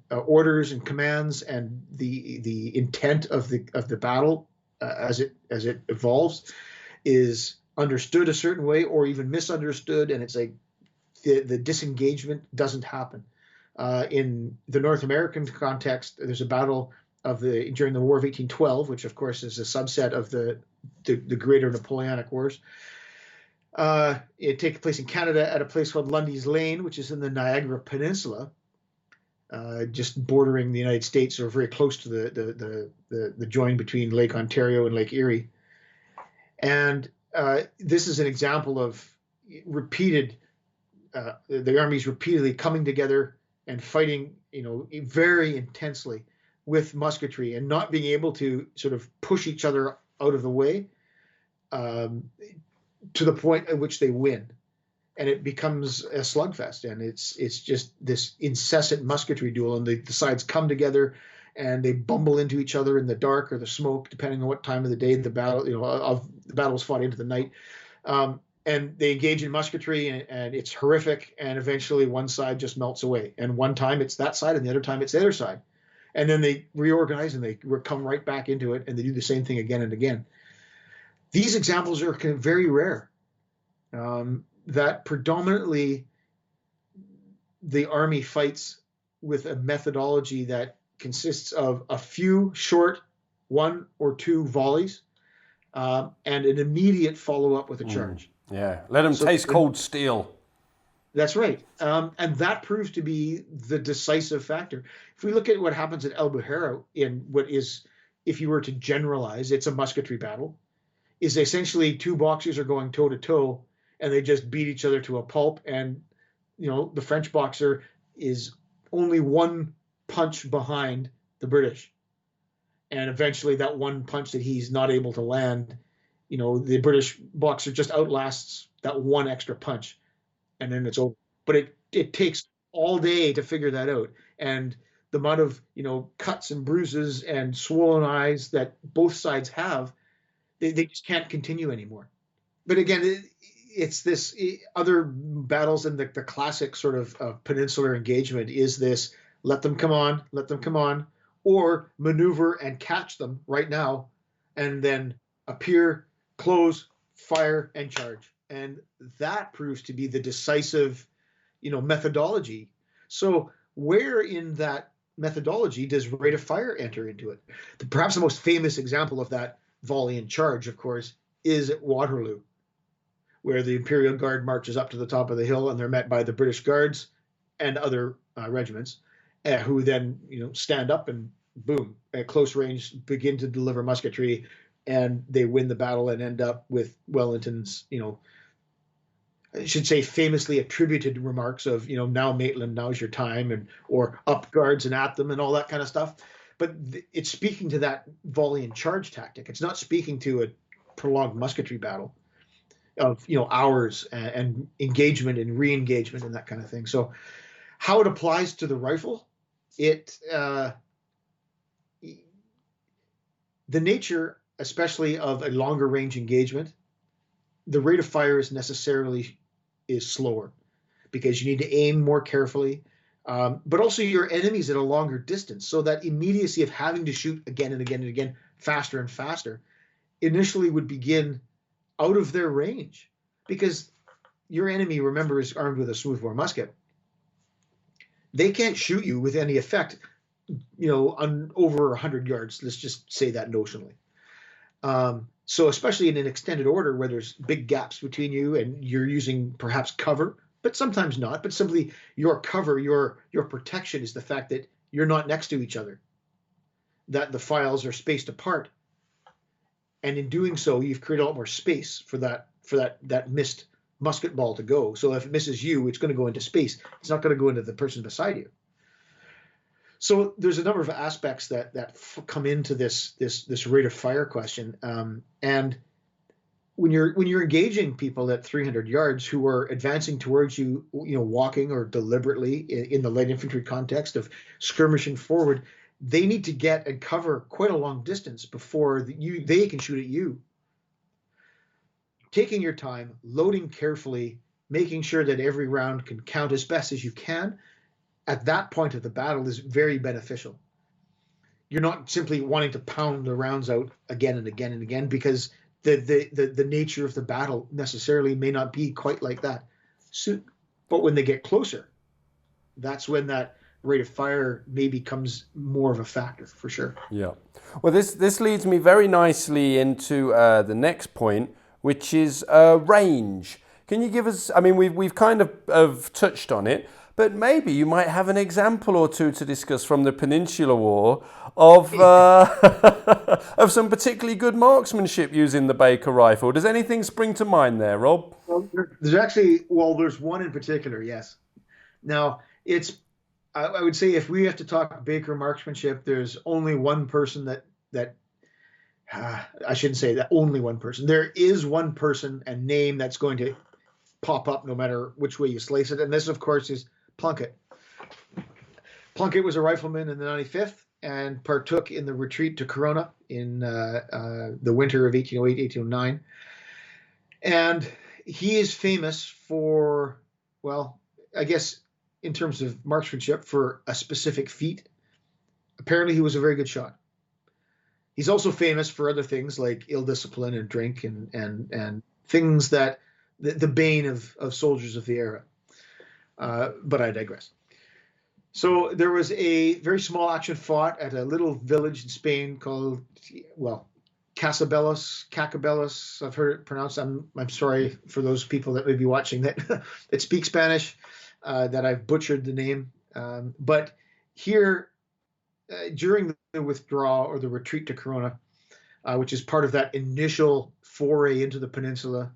orders and commands, and the intent of the battle as it evolves is understood a certain way or even misunderstood, and it's like the disengagement doesn't happen. In the North American context, there's a battle during the War of 1812, which of course is a subset of the greater Napoleonic Wars. It takes place in Canada at a place called Lundy's Lane, which is in the Niagara Peninsula, just bordering the United States, or very close to the join between Lake Ontario and Lake Erie. And this is an example of the armies repeatedly coming together and fighting, very intensely with musketry, and not being able to sort of push each other out of the way to the point at which they win. And it becomes a slugfest, and it's just this incessant musketry duel, and the sides come together and they bumble into each other in the dark or the smoke, depending on what time of the day the battle, the battle was fought into the night. And they engage in musketry, and it's horrific. And eventually one side just melts away. And one time it's that side, and the other time it's the other side. And then they reorganize and they come right back into it, and they do the same thing again and again. These examples are very rare. That predominantly the army fights with a methodology that consists of a few short 1 or 2 volleys and an immediate follow-up with a charge. Yeah, let them So taste cold steel. that's right. And that proves to be the decisive factor. If we look at what happens at El Buhera in what is, if you were to generalize, it's a musketry battle, is essentially 2 boxers are going toe to toe and they just beat each other to a pulp. And, the French boxer is only 1 punch behind the British. And eventually that 1 punch that he's not able to land, the British boxer just outlasts that 1 extra punch. And then it's over. But it takes all day to figure that out. And the amount of, cuts and bruises and swollen eyes that both sides have, they just can't continue anymore. But again, it's this other battles in the classic sort of peninsular engagement is this: let them come on, or maneuver and catch them right now, and then appear, close, fire, and charge. And that proves to be the decisive, methodology. So where in that methodology does rate of fire enter into it? Perhaps the most famous example of that volley and charge, of course, is at Waterloo, where the Imperial Guard marches up to the top of the hill and they're met by the British Guards and other regiments, who then, stand up and boom, at close range, begin to deliver musketry, and they win the battle and end up with Wellington's, I should say, famously attributed remarks of, now Maitland, now's your time, or up guards and at them and all that kind of stuff. But it's speaking to that volley and charge tactic. It's not speaking to a prolonged musketry battle of, hours and engagement and re-engagement and that kind of thing. So how it applies to the rifle, the nature, especially of a longer range engagement, the rate of fire is slower because you need to aim more carefully, but also your enemies at a longer distance. So that immediacy of having to shoot again and again and again, faster and faster, initially would begin out of their range, because your enemy, remember, is armed with a smoothbore musket. They can't shoot you with any effect, on over 100 yards. Let's just say that notionally. So especially in an extended order where there's big gaps between you and you're using perhaps cover, but sometimes not, but simply your cover, your protection is the fact that you're not next to each other, that the files are spaced apart. And in doing so, you've created a lot more space for that missed musket ball to go. So if it misses you, it's going to go into space. It's not going to go into the person beside you. So there's a number of aspects that come into this rate of fire question. And when you're engaging people at 300 yards who are advancing towards you, walking or deliberately in the light infantry context of skirmishing forward, they need to get and cover quite a long distance before they can shoot at you. Taking your time, loading carefully, making sure that every round can count as best as you can at that point of the battle is very beneficial. You're not simply wanting to pound the rounds out again and again and again, because the nature of the battle necessarily may not be quite like that. So, but when they get closer, that's when that rate of fire maybe becomes more of a factor, for sure. Yeah. Well, this leads me very nicely into the next point, which is range. Can you give us, I mean, we've kind of touched on it, but maybe you might have an example or two to discuss from the Peninsular War of of some particularly good marksmanship using the Baker rifle. Does anything spring to mind there, Rob? Well, there's one in particular, yes. Now, I would say if we have to talk Baker marksmanship, there's only one person that I shouldn't say that only one person. There is one person and name that's going to pop up no matter which way you slice it. And this, of course, is Plunkett. Plunkett was a rifleman in the 95th and partook in the retreat to Corona in the winter of 1808, 1809. And he is famous for, well, I guess in terms of marksmanship, for a specific feat. Apparently he was a very good shot. He's also famous for other things like ill discipline and drink and things that the bane of soldiers of the era. But I digress. So there was a very small action fought at a little village in Spain called, well, Cacabellas. I've heard it pronounced. I'm sorry for those people that may be watching that that speak Spanish, that I've butchered the name. But here, during the withdrawal or the retreat to Corona, which is part of that initial foray into the peninsula,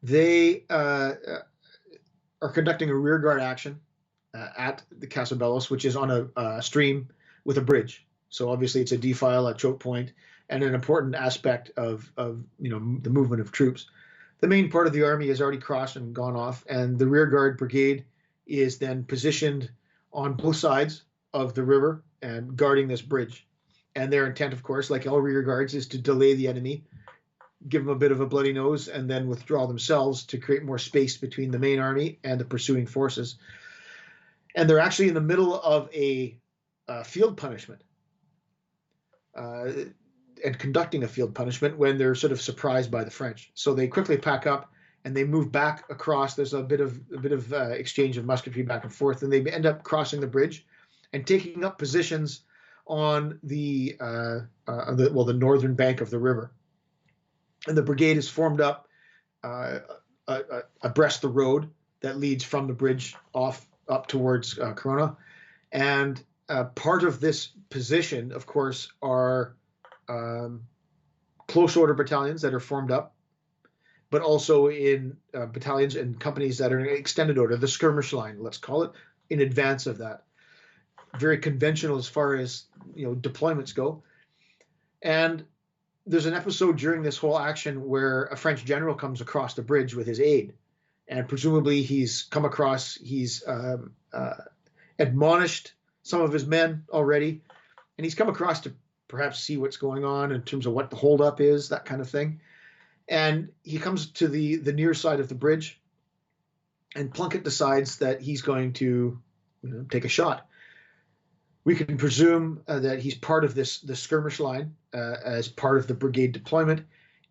they are conducting a rearguard action at the Casabellas, which is on a stream with a bridge. So obviously it's a defile, a choke point, and an important aspect of the movement of troops. The main part of the army has already crossed and gone off, and the rearguard brigade is then positioned on both sides of the river and guarding this bridge. And their intent, of course, like all rearguards, is to delay the enemy, give them a bit of a bloody nose, and then withdraw themselves to create more space between the main army and the pursuing forces. And they're actually in the middle of a field punishment and conducting a field punishment when they're sort of surprised by the French. So they quickly pack up and they move back across. There's a bit of exchange of musketry back and forth, and they end up crossing the bridge and taking up positions on the northern bank of the river. And the brigade is formed up abreast the road that leads from the bridge up towards Corona. And part of this position, of course, are close order battalions that are formed up, but also in battalions and companies that are in extended order, the skirmish line, let's call it, in advance of that. Very conventional as far as deployments go. And there's an episode during this whole action where a French general comes across the bridge with his aide. And presumably he's admonished some of his men already, and he's come across to perhaps see what's going on in terms of what the holdup is, that kind of thing. And he comes to the near side of the bridge, and Plunkett decides that he's going to take a shot. We can presume that he's part of the skirmish line as part of the brigade deployment.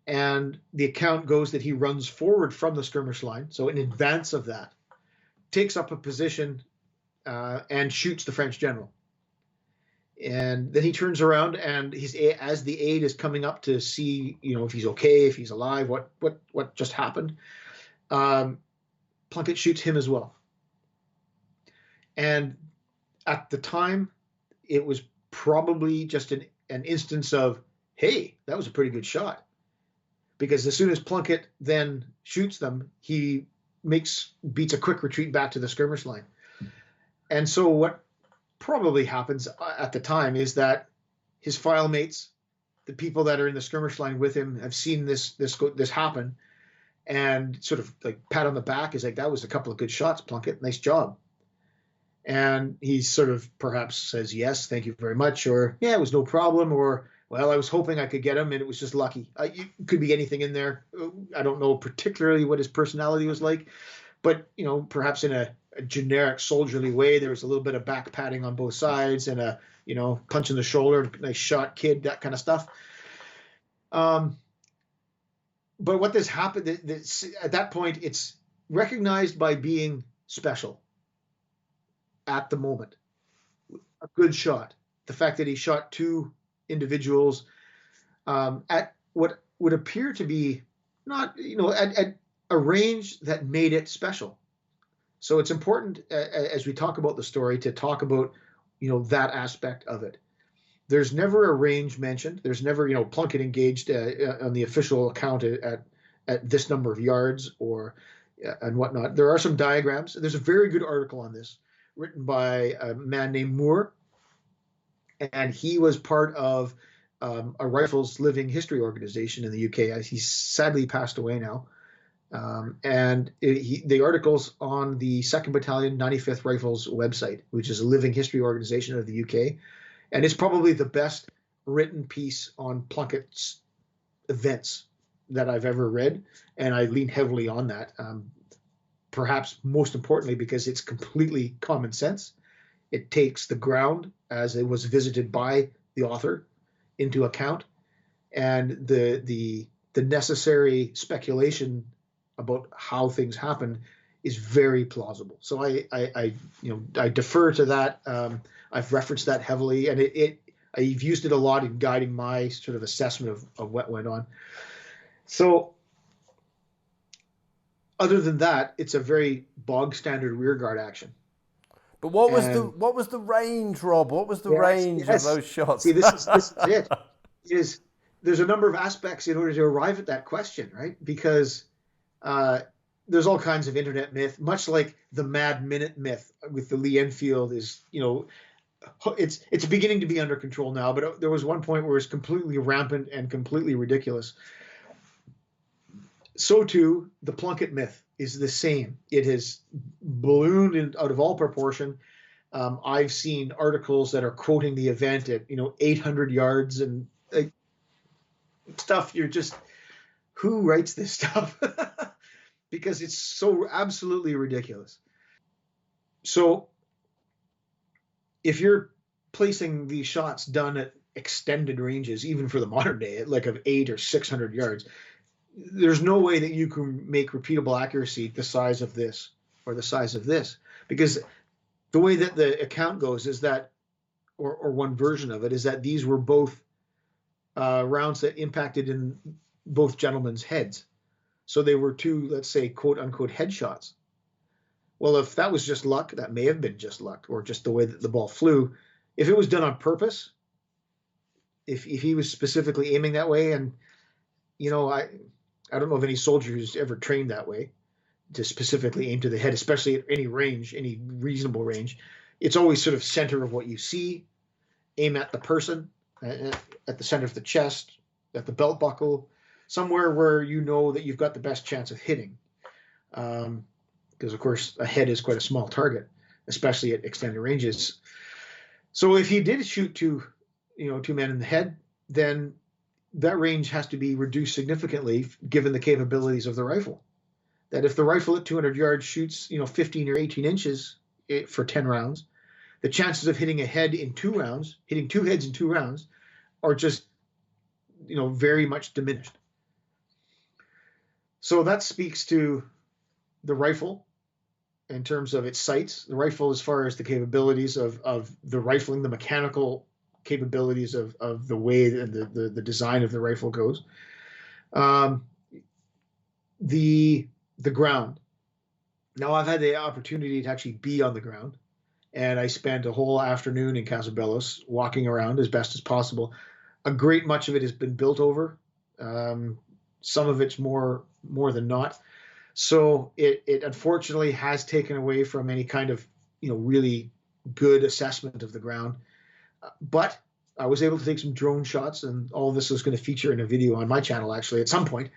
And the account goes that he runs forward from the skirmish line, so in advance of that, takes up a position and shoots the French general. And then he turns around, and as the aide is coming up to see, if he's okay, if he's alive, what just happened, Plunkett shoots him as well. And at the time, it was probably just an instance of, hey, that was a pretty good shot. Because as soon as Plunkett then shoots them, he beats a quick retreat back to the skirmish line. And so what probably happens at the time is that his file mates, the people that are in the skirmish line with him, have seen this happen, and sort of like pat on the back is like, that was a couple of good shots, Plunkett, nice job. And he sort of perhaps says, yes, thank you very much, or yeah, it was no problem, or well, I was hoping I could get him and it was just lucky. It could be anything in there. I don't know particularly what his personality was like, but perhaps in a generic soldierly way, there was a little bit of back patting on both sides and a punch in the shoulder, nice shot, kid, that kind of stuff. But what this happened at that point, it's recognized by being special at the moment. A good shot. The fact that he shot two individuals at what would appear to be not, at a range that made it special. So it's important as we talk about the story to talk about, that aspect of it. There's never a range mentioned. There's never, Plunkett engaged on the official account at this number of yards and whatnot. There are some diagrams. There's a very good article on this written by a man named Moore, and he was part of a Rifles Living History organization in the UK. He's sadly passed away now. The article's on the 2nd Battalion 95th Rifles website, which is a living history organization of the UK. And it's probably the best written piece on Plunkett's events that I've ever read. And I lean heavily on that, perhaps most importantly, because it's completely common sense. It takes the ground as it was visited by the author into account, and the necessary speculation about how things happened is very plausible. So I defer to that. I've referenced that heavily, and I've used it a lot in guiding my sort of assessment of what went on. So other than that, it's a very bog standard rearguard action. But what was the range, Rob? What was the range of those shots? See, this is it. There's a number of aspects in order to arrive at that question, right? Because there's all kinds of internet myth, much like the Mad Minute myth with the Lee Enfield is, it's beginning to be under control now, but there was one point where it's completely rampant and completely ridiculous. So too, the Plunkett myth is the same. It has ballooned out of all proportion. I've seen articles that are quoting the event at 800 yards and stuff. You're just, who writes this stuff? Because it's so absolutely ridiculous. So if you're placing these shots done at extended ranges, even for the modern day, at like of 800 or 600 yards, there's no way that you can make repeatable accuracy the size of this or the size of this, because the way that the account goes is that, or one version of it is that these were both rounds that impacted in both gentlemen's heads. So they were two, let's say, quote unquote headshots. Well, if that was just luck, that may have been just luck, or just the way that the ball flew. If it was done on purpose, if he was specifically aiming that way, and I don't know of any soldier who's ever trained that way to specifically aim to the head, especially at any range, any reasonable range. It's always sort of center of what you see, aim at the person, at the center of the chest, at the belt buckle, somewhere where you know that you've got the best chance of hitting. Because, of course, a head is quite a small target, especially at extended ranges. So if he did shoot two men in the head, then that range has to be reduced significantly given the capabilities of the rifle. That if the rifle at 200 yards shoots 15 or 18 inches for 10 rounds, the chances of hitting a head in 2 rounds, hitting 2 heads in 2 rounds, are just very much diminished. So that speaks to the rifle in terms of its sights. The rifle, as far as the capabilities of the rifling, the mechanical capabilities of the way and the design of the rifle goes. The ground. Now, I've had the opportunity to actually be on the ground, and I spent a whole afternoon in Casabelos walking around as best as possible. A great much of it has been built over. Some of it's more than not. So it unfortunately has taken away from any kind of really good assessment of the ground. But I was able to take some drone shots, and all of this is going to feature in a video on my channel actually at some point.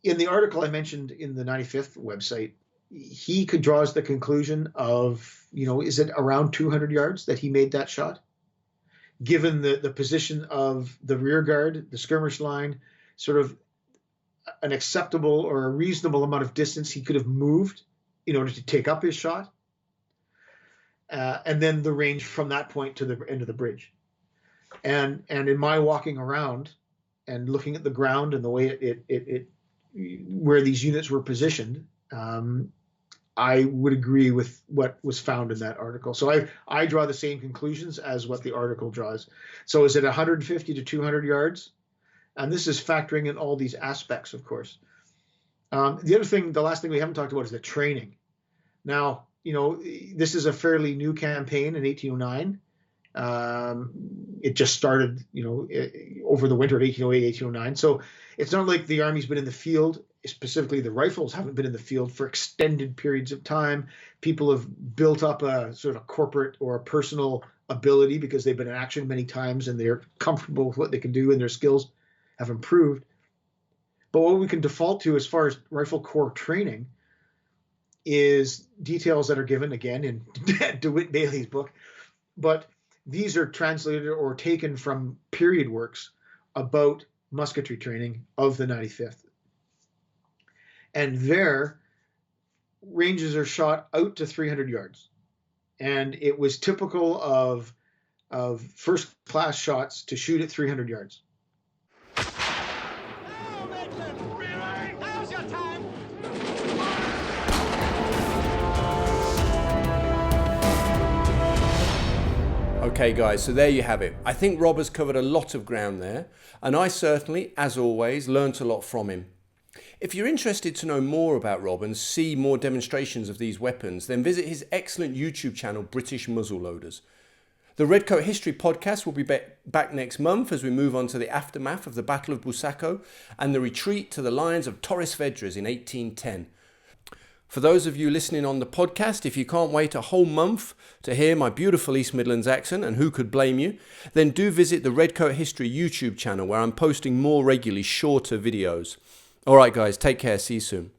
In the article I mentioned in the 95th website, he could draw the conclusion of, is it around 200 yards that he made that shot? Given the position of the rear guard, the skirmish line, sort of an acceptable or a reasonable amount of distance he could have moved in order to take up his shot. And then the range from that point to the end of the bridge. And in my walking around and looking at the ground and the way it where these units were positioned, I would agree with what was found in that article. So I draw the same conclusions as what the article draws. So is it 150 to 200 yards? And this is factoring in all these aspects, of course. The last thing we haven't talked about is the training. Now, this is a fairly new campaign in 1809. It just started, over the winter of 1808, 1809. So it's not like the Army's been in the field, specifically the rifles haven't been in the field for extended periods of time. People have built up a sort of a corporate or a personal ability because they've been in action many times and they're comfortable with what they can do and their skills have improved. But what we can default to as far as rifle corps training is details that are given again in DeWitt Bailey's book, but these are translated or taken from period works about musketry training of the 95th. And their ranges are shot out to 300 yards. And it was typical of first class shots to shoot at 300 yards. Okay guys, so there you have it. I think Rob has covered a lot of ground there, and I certainly, as always, learnt a lot from him. If you're interested to know more about Rob and see more demonstrations of these weapons, then visit his excellent YouTube channel, British Muzzleloaders. The Redcoat History podcast will be back next month as we move on to the aftermath of the Battle of Busaco and the retreat to the lines of Torres Vedras in 1810. For those of you listening on the podcast, if you can't wait a whole month to hear my beautiful East Midlands accent, and who could blame you, then do visit the Redcoat History YouTube channel where I'm posting more regularly shorter videos. Alright guys, take care, see you soon.